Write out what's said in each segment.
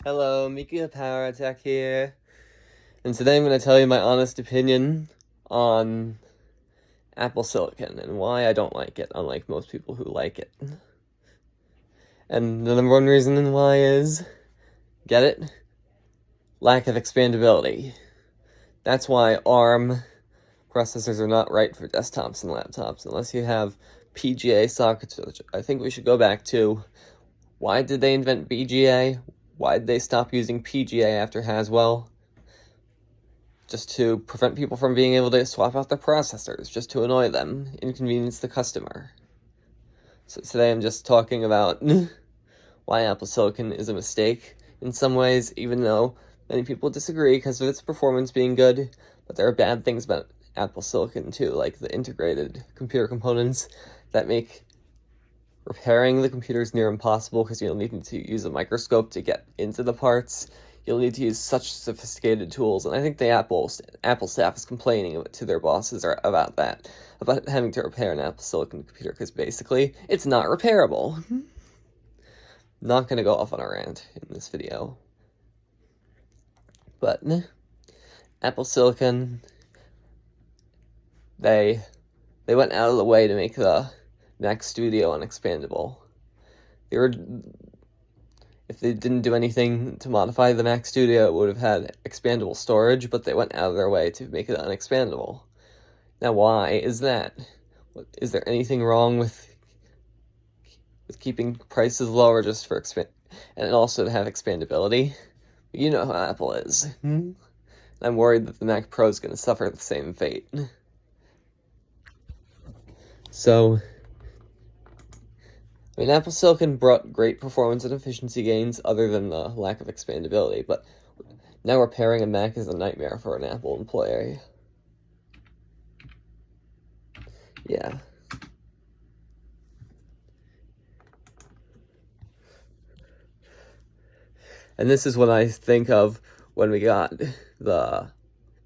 Hello, Mika Power Attack here, and today I'm going to tell you my honest opinion on Apple Silicon and why I don't like it, unlike most people who like it. And the number one reason why is, get it? Lack of expandability. That's why ARM processors are not right for desktops and laptops, unless you have PGA sockets, which I think we should go back to. Why did they invent BGA? Why did they stop using PGA after Haswell? Just to prevent people from being able to swap out their processors, just to annoy them, inconvenience the customer. So today I'm just talking about why Apple Silicon is a mistake in some ways, even though many people disagree because of its performance being good, but there are bad things about Apple Silicon too, like the integrated computer components that make repairing the computers near impossible because you'll need to use a microscope to get into the parts. You'll need to use such sophisticated tools, and I think the Apple staff is complaining to their bosses about that, about having to repair an Apple Silicon computer, because basically, it's not repairable. Not gonna go off on a rant in this video. But, Apple Silicon, they went out of the way to make the Mac Studio unexpandable. If they didn't do anything to modify the Mac Studio, it would have had expandable storage, but they went out of their way to make it unexpandable. Now, why is that? Is there anything wrong with keeping prices lower just for and also to have expandability? You know how Apple is. I'm worried that the Mac Pro is going to suffer the same fate. So, Apple Silicon brought great performance and efficiency gains other than the lack of expandability, but now repairing a Mac is a nightmare for an Apple employee. Yeah. And this is what I think of when we got the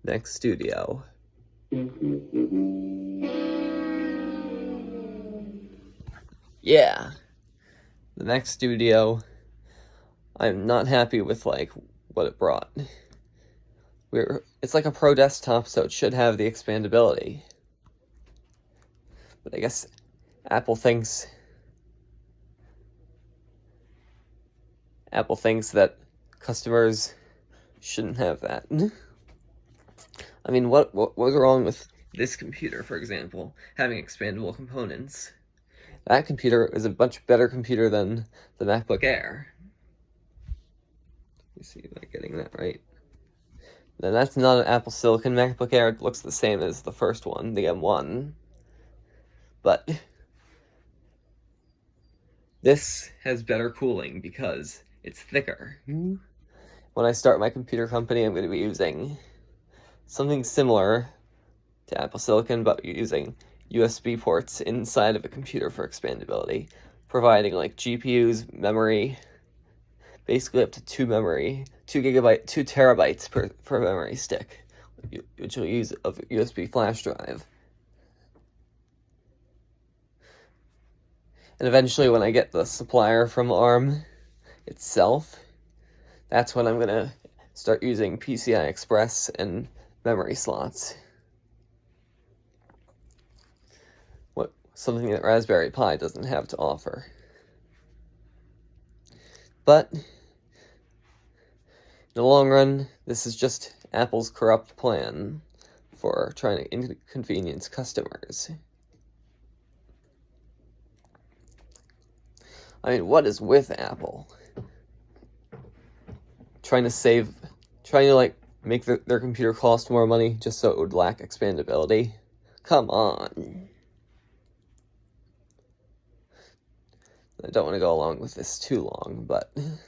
Mac Studio. Yeah. The Mac Studio, I'm not happy with, what it brought. It's like a pro desktop, so it should have the expandability. But I guess Apple thinks that customers shouldn't have that. I mean, what was wrong with this computer, for example, having expandable components? That computer is a much better computer than the MacBook Air. Let me see, am I getting that right? Now, that's not an Apple Silicon MacBook Air. It looks the same as the first one, the M1. But this has better cooling because it's thicker. When I start my computer company, I'm going to be using something similar to Apple Silicon, but using USB ports inside of a computer for expandability, providing GPUs, memory, basically up to 2 terabytes per memory stick, which will use a USB flash drive. And eventually, when I get the supplier from ARM itself, that's when I'm gonna start using PCI Express and memory slots. Something that Raspberry Pi doesn't have to offer. But in the long run, this is just Apple's corrupt plan for trying to inconvenience customers. I mean, what is with Apple? Trying to make their computer cost more money just so it would lack expandability? Come on. I don't want to go along with this too long, but... And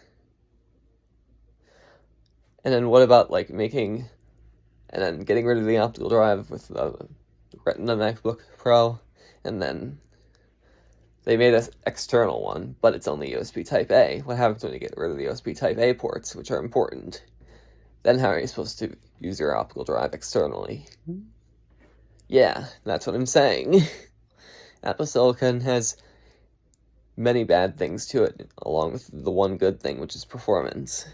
then what about, getting rid of the optical drive with the Retina MacBook Pro, and then they made an external one, but it's only USB Type-A. What happens when you get rid of the USB Type-A ports, which are important? Then how are you supposed to use your optical drive externally? Yeah, that's what I'm saying. Apple Silicon has many bad things to it, along with the one good thing, which is performance.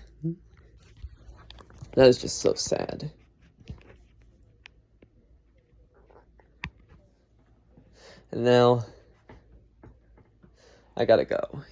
That is just so sad. And now, I gotta go.